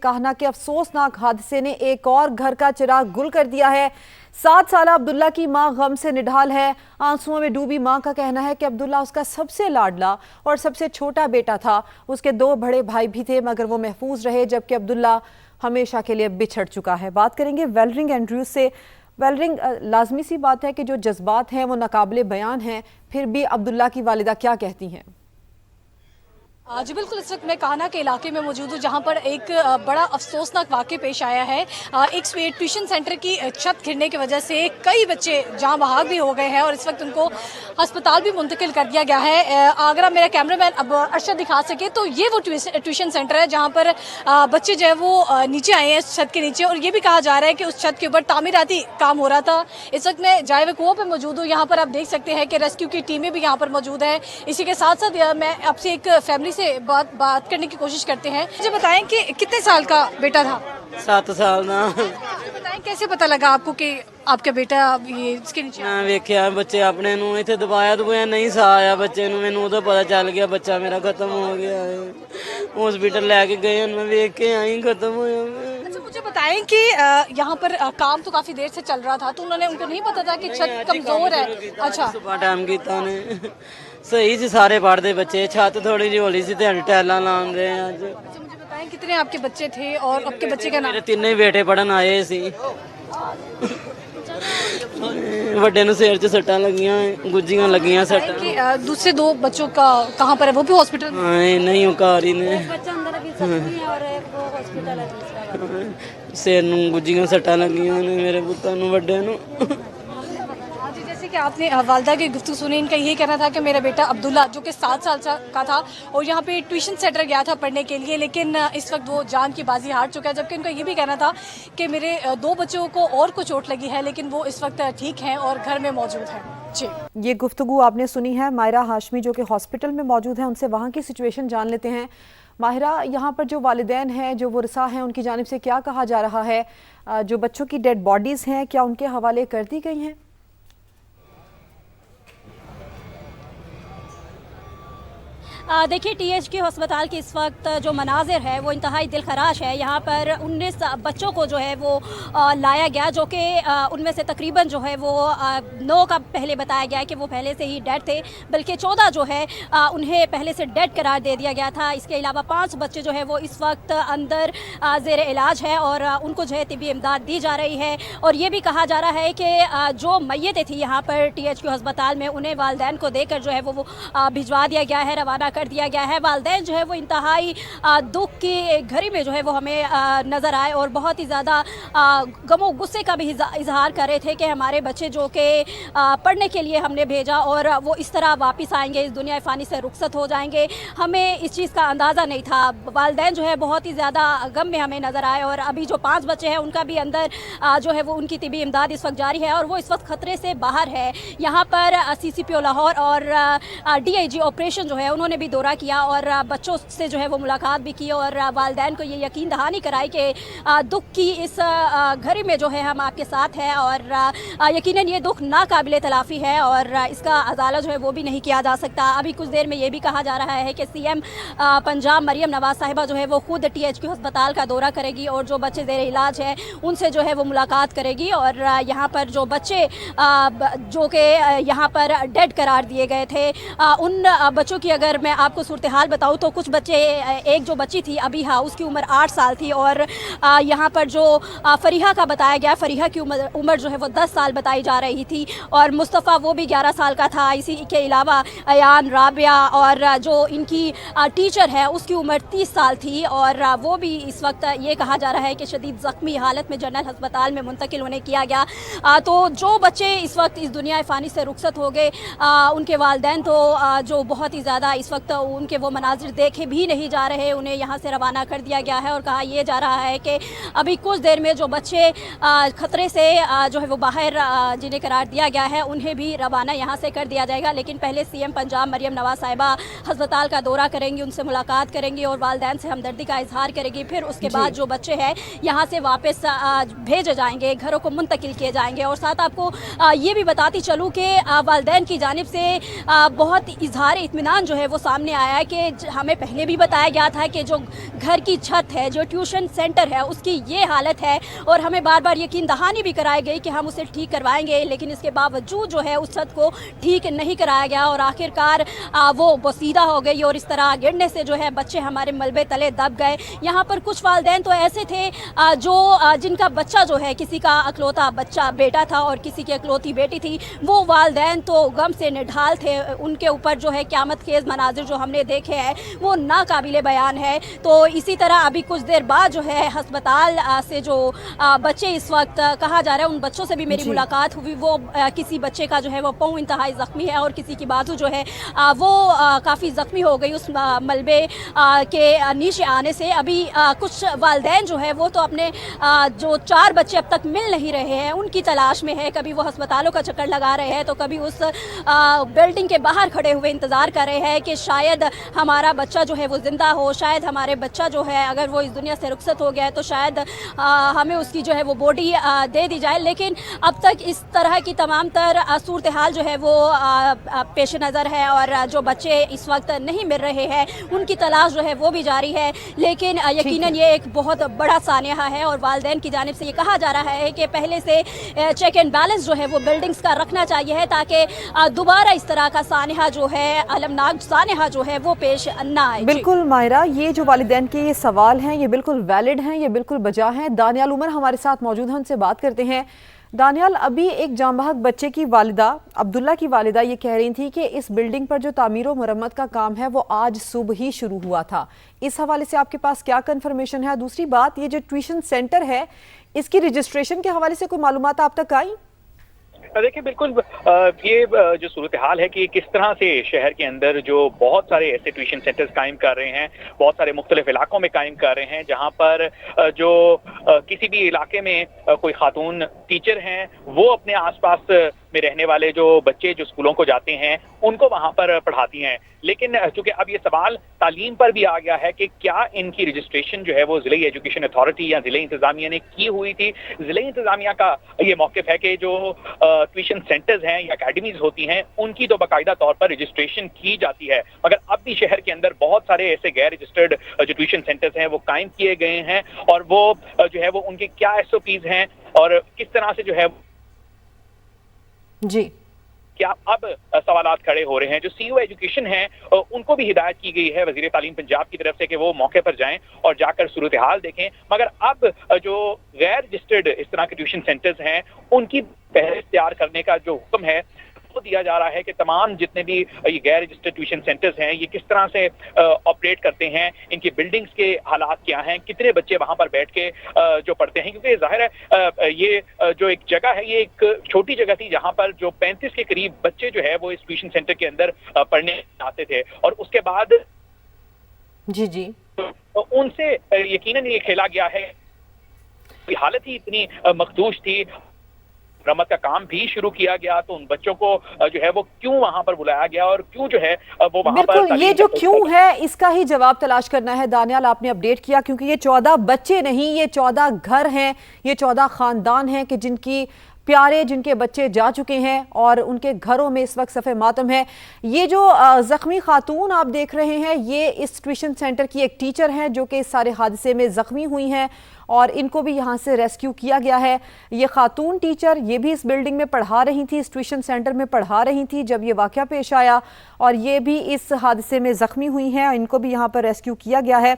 काहना के अफसोसनाक हादसे ने एक और घर का चिराग गुल कर दिया है। 7 साल अब्दुल्ला की मां गम से निढाल है। आंसुओं में डूबी मां का कहना है कि अब्दुल्ला उसका सबसे लाडला और सबसे छोटा बेटा था। उसके 2 बड़े भाई भी थे मगर वो महफूज रहे, जबकि अब्दुल्ला हमेशा के लिए बिछड़ चुका है। बात करेंगे वेलरिंग एंड्रयूज से। वेलरिंग, लाजमी सी बात है कि जो जज्बात हैं वो नाकाबिले बयान हैं, फिर भी अब्दुल्ला की वालिदा क्या कहती हैं? जी बिल्कुल, इस वक्त मैं कान्हा के इलाके में मौजूद हूँ जहाँ पर एक बड़ा अफसोसनाक वाक़या पेश आया है। एक ट्यूशन सेंटर की छत गिरने की वजह से कई बच्चे जहाँ बहाक भी हो गए हैं और इस वक्त उनको अस्पताल भी मुंतकिल कर दिया गया है। अगर मेरा कैमरामैन अब अरशद दिखा सके तो ये वो ट्यूशन सेंटर है जहाँ पर बच्चे जो है वो नीचे आए हैं छत के नीचे, और ये भी कहा जा रहा है कि उस छत के ऊपर तामीराती काम हो रहा था। इस वक्त मैं जाए कुओं पर मौजूद हूँ। यहाँ पर आप देख सकते हैं कि रेस्क्यू की टीमें भी यहाँ पर मौजूद है। इसी के साथ साथ मैं आपसे एक फैमिली से बात करने की कोशिश करते हैं। मुझे बताएं कि कितने साल का बेटा था? 7 साल ना। बताएं कैसे पता लगा आपको कि आपका बेटा ये इसके नीचे? मैं वेख्या बच्चे अपने ਨੂੰ ਇੱਥੇ ਦਬਾਇਆ ਦਬਾਇਆ ਨਹੀਂ ਸਾ ਆਇਆ ਬੱਚੇ ਨੂੰ। ਮੈਨੂੰ ਉਦੋਂ ਪਤਾ ਚੱਲ ਗਿਆ ਬੱਚਾ ਮੇਰਾ ਖਤਮ ਹੋ ਗਿਆ ਹੈ। हॉस्पिटल लेके गए, मैं वेख के आई खत्म होया। अच्छा, मुझे बताएं कि यहाँ पर काम तो काफी देर से चल रहा था, तो उनको नहीं पता था कि छत कमजोर है? अच्छा, सुबह टाइम कीता ने सही जी, सारे पढ़ते बच्चे। छत थोड़ी जी होली सी ते टाइलां लांदे अज। अच्छा, मुझे बताएं कितने आपके बच्चे थे और आपके बच्चे का नाम? मेरे 3 बेटे पढ़न आए सी। ਵੱਡੇ ਨੂੰ ਸਿਰ 'ਚ ਸੱਟਾਂ ਲੱਗੀਆਂ, ਗੁੱਜੀਆਂ ਲੱਗੀਆਂ ਸੱਟਾਂ। कि दूसरे 2 बच्चों का कहाँ पर है? वो भी हॉस्पिटल में? हाँ, नहीं वो कार ही ने। बच्चा अंदर अभी जख्मी है और एक वो हॉस्पिटल है दूसरा। ਸਿਰ ਨੂੰ ਗੁੱਜੀਆਂ ਸੱਟਾਂ ਲੱਗੀਆਂ ਨੇ ਮੇਰੇ ਪੁੱਤਾਂ ਨੂੰ, ਵੱਡੇ ਨੂੰ। जी, जैसे कि आपने वालदा की गुफ्तगू सुनी, इनका यही कहना था कि मेरा बेटा अब्दुल्ला जो कि 7 साल का था और यहाँ पे ट्यूशन सेंटर गया था पढ़ने के लिए, लेकिन इस वक्त वो जान की बाजी हार चुका है। जबकि इनका ये भी कहना था कि मेरे 2 बच्चों को और को चोट लगी है, लेकिन वो इस वक्त ठीक हैं और घर में मौजूद हैं। जी, ये गुफ्तगू आपने सुनी है माहिरा हाशमी जो कि हॉस्पिटल में मौजूद है। उनसे वहाँ की सिचुएशन जान लेते हैं। माहिरा, यहाँ पर जो वालिदैन हैं, जो वरसा हैं, उनकी जानिब से क्या कहा जा रहा है? जो बच्चों की डेड बॉडीज़ हैं क्या उनके हवाले कर दी गई हैं? देखिए, THQ अस्पताल के इस वक्त जो मनाजिर है वो इंतहाई दिलखराश है। यहाँ पर 19 बच्चों को जो है वो लाया गया, जो कि उनमें से तकरीबन जो है वो 9 का पहले बताया गया कि वो पहले से ही डेड थे, बल्कि 14 जो है उन्हें पहले से डेड करार दे दिया गया था। इसके अलावा 5 बच्चे जो है वो इस वक्त अंदर ज़ेर इलाज है और उनको जो है तिबी इमदाद दी जा रही है। और ये भी कहा जा रहा है कि जो मैयतें थी यहाँ पर THQ अस्पताल में, उन्हें वालिदैन को देकर जो है वो भिजवा दिया गया है, रवाना कर दिया गया है। वालिदैन जो है वो इंतहाई दुख की घड़ी में जो है वो हमें नज़र आए और बहुत ही ज़्यादा गमो गुस्से का भी इजहार कर रहे थे कि हमारे बच्चे जो कि पढ़ने के लिए हमने भेजा और वो इस तरह वापस आएंगे, इस दुनिया फ़ानी से रुखसत हो जाएंगे। हमें इस चीज़ का अंदाज़ा नहीं था। वालिदैन जो है बहुत ही ज़्यादा गम में हमें नज़र आए और अभी जो 5 बच्चे हैं उनका भी अंदर जो है वो उनकी तिबी इमदाद इस वक्त जारी है और वो इस वक्त ख़तरे से बाहर है। यहाँ पर CCPO लाहौर और DIG ऑपरेशन जो है उन्होंने भी दौरा किया और बच्चों से जो है वो मुलाकात भी की और वालिदैन को ये यकीन दहानी कराई कि दुख की इस घड़ी में जो है हम आपके साथ हैं और यकीनन ये दुख नाकाबिले तलाफ़ी है और इसका अजाला जो है वो भी नहीं किया जा सकता। अभी कुछ देर में ये भी कहा जा रहा है कि CM पंजाब मरियम नवाज साहिबा जो है वो खुद THQ अस्पताल का दौरा करेगी और जो बच्चे ज़ेर इलाज है उनसे जो है वो मुलाकात करेगी और यहाँ पर जो बच्चे जो कि यहाँ पर डेड करार दिए गए थे, उन बच्चों की अगर मैं आपको सूरत हाल बताऊँ तो कुछ बच्चे, एक जो बच्ची थी अबीहा, उसकी उम्र 8 साल थी और यहाँ पर जो फरीहा का बताया गया, फरीहा की उम्र जो है वो 10 साल बताई जा रही थी और मुस्तफ़ा वो भी 11 साल का था। इसी के अलावा अयान, राबिया और जो इनकी टीचर है उसकी उम्र 30 साल थी और वो भी इस वक्त ये कहा जा रहा है कि शदीद ज़ख्मी हालत में जनरल अस्पताल में मुंतकिल उन्हें किया गया। तो जो बच्चे इस वक्त इस दुनिया फ़ानी से रुखसत हो गए, उनके वालिदैन तो जो बहुत ही ज़्यादा इस वक्त उनके वो मनाजिर देखे भी नहीं जा रहे, उन्हें यहाँ से रवाना कर दिया गया है और कहा यह जा रहा है कि अभी कुछ देर में जो बच्चे ख़तरे से जो है वो बाहर जिन्हें करार दिया गया है उन्हें भी रवाना यहाँ से कर दिया जाएगा। लेकिन पहले CM पंजाब मरियम नवाज साहिबा अस्पताल का दौरा करेंगी, उनसे मुलाकात करेंगी और वालिदैन से हमदर्दी का इजहार करेगी। फिर उसके बाद जो बच्चे हैं यहाँ से वापस भेजे जाएंगे, घरों को मुंतकिल किए जाएंगे। और साथ आपको ये भी बताती चलूँ कि वालिदैन की जानिब से बहुत इजहार इत्मीनान जो है वो सामने आया है कि हमें पहले भी बताया गया था कि जो घर की छत है, जो ट्यूशन सेंटर है, उसकी ये हालत है और हमें बार बार यकीन दहानी भी कराई गई कि हम उसे ठीक करवाएंगे, लेकिन इसके बावजूद जो है उस छत को ठीक नहीं कराया गया और आखिरकार वो बोसीदा हो गई और इस तरह गिरने से जो है बच्चे हमारे मलबे तले दब गए। यहाँ पर कुछ वालिदैन तो ऐसे थे जिनका बच्चा जो है, किसी का अकलौता बच्चा बेटा था और किसी की अकलौती बेटी थी, वो वालिदैन तो गम से निढाल थे। उनके ऊपर जो है क़यामत खेज़ मनाजिर जो हमने देखे हैं वो नाकाबिले बयान है। तो इसी तरह अभी कुछ देर बाद जो है अस्पताल से जो बच्चे इस वक्त कहा जा रहा है, उन बच्चों से भी मेरी मुलाकात हुई। वो किसी बच्चे का जो है वो पाँव इंतहाई ज़ख्मी है और किसी की बाजू जो है वो काफ़ी ज़ख्मी हो गई उस मलबे के नीचे आने से। अभी कुछ वालिदैन जो है वो तो अपने जो 4 बच्चे अब तक मिल नहीं रहे हैं उनकी तलाश में है। कभी वो अस्पतालों का चक्कर लगा रहे हैं तो कभी उस बिल्डिंग के बाहर खड़े हुए इंतज़ार कर रहे हैं कि शायद हमारा बच्चा जो है वो ज़िंदा हो, शायद हमारे बच्चा जो है अगर वो इस दुनिया से रुखसत हो गया है तो शायद हमें उसकी जो है वो बॉडी दे दी जाए। लेकिन अब तक इस तरह की तमाम तर सूरत हाल जो है वो पेश नज़र है और जो बच्चे इस वक्त नहीं मिल रहे हैं उनकी तलाश जो है वो भी जारी है। लेकिन यकीनन ये एक बहुत बड़ा सानिया है और वालिदैन की जानिब से ये कहा जा रहा है कि पहले से चेक एंड बैलेंस जो है वो बिल्डिंग्स का रखना चाहिए है ताकि दोबारा इस तरह का सानिया जो है, अलमनाक सानिया जो है वो पेश ना आए। बिल्कुल मायरा, ये जो वालिदैन के ये सवाल हैं ये बिल्कुल वैलिड हैं, ये बिल्कुल बजा हैं। दानियाल उमर हमारे साथ मौजूद हैं, उनसे बात करते हैं। दानियाल, अभी एक जांबहक बच्चे की वालिदा, अब्दुल्ला की वालिदा, ये कह रही थी कि इस बिल्डिंग पर जो तामीर और मरम्मत का काम है वो आज सुबह ही शुरू हुआ था। इस हवाले से आपके पास क्या कंफर्मेशन है? दूसरी बात, ये जो ट्यूशन सेंटर है इसकी रजिस्ट्रेशन के हवाले से कोई मालूमात आप तक आई? देखिए, बिल्कुल ये जो सूरत हाल है कि किस तरह से शहर के अंदर जो बहुत सारे ऐसे ट्यूशन सेंटर्स कायम कर रहे हैं, बहुत सारे मुख्तलिफ इलाकों में कायम कर रहे हैं, जहाँ पर जो किसी भी इलाके में कोई खातून टीचर हैं वो अपने आसपास में रहने वाले जो बच्चे जो स्कूलों को जाते हैं उनको वहाँ पर पढ़ाती हैं। लेकिन चूंकि अब ये सवाल तालीम पर भी आ गया है कि क्या इनकी रजिस्ट्रेशन जो है वो ज़िले एजुकेशन अथॉरिटी या ज़िले इंतज़ामिया ने की हुई थी। ज़िले इंतज़ामिया का ये मौक़िफ़ है कि जो ट्यूशन सेंटर्स हैं या अकेडमीज़ होती हैं उनकी तो बाकायदा तौर पर रजिस्ट्रेशन की जाती है, मगर अब भी शहर के अंदर बहुत सारे ऐसे गैर रजिस्टर्ड जो ट्यूशन सेंटर्स हैं वो कायम किए गए हैं और वो जो है वो उनके क्या SOPs हैं और किस तरह से जो है जी क्या अब सवालात खड़े हो रहे हैं। जो CEO एजुकेशन है उनको भी हिदायत की गई है वज़ीर तालीम पंजाब की तरफ से कि वो मौके पर जाएं और जाकर सूरत हाल देखें, मगर अब जो गैर रजिस्टर्ड इस तरह के ट्यूशन सेंटर्स हैं उनकी फहरिस्त तैयार करने का जो हुक्म है वो दिया जा रहा है कि तमाम जितने भी ये गैर रजिस्टर्ड ट्यूशन सेंटर्स हैं ये किस तरह से ऑपरेट करते हैं, इनकी बिल्डिंग्स के हालात क्या हैं, कितने बच्चे वहाँ पर बैठ के जो पढ़ते हैं। क्योंकि जाहिर है ये जो एक जगह है ये एक छोटी जगह थी जहाँ पर जो 35 के करीब बच्चे जो है वो इस ट्यूशन सेंटर के अंदर पढ़ने आते थे और उसके बाद जी उनसे यकीनन ये खेला गया है। हालत ही इतनी मखदूश थी, मरम्मत का काम भी शुरू किया गया, तो उन बच्चों को जो है वो क्यों वहां पर बुलाया गया और क्यों जो है वो वहां पर बिल्कुल ये जो क्यों है इसका ही जवाब तलाश करना है। दानियाल, आपने अपडेट किया, क्योंकि ये 14 बच्चे नहीं, ये 14 घर हैं, ये 14 खानदान हैं कि जिनकी प्यारे जिनके बच्चे जा चुके हैं और उनके घरों में इस वक्त सफ़े मातम है। ये जो ज़ख्मी खातून आप देख रहे हैं ये इस ट्यूशन सेंटर की एक टीचर हैं जो कि इस सारे हादसे में ज़ख्मी हुई हैं और इनको भी यहाँ से रेस्क्यू किया गया है। ये खातून टीचर ये भी इस बिल्डिंग में पढ़ा रही थी, इस ट्यूशन सेंटर में पढ़ा रही थी जब ये वाक़या पेश आया और ये भी इस हादसे में ज़ख्मी हुई हैं, इनको भी यहाँ पर रेस्क्यू किया गया है।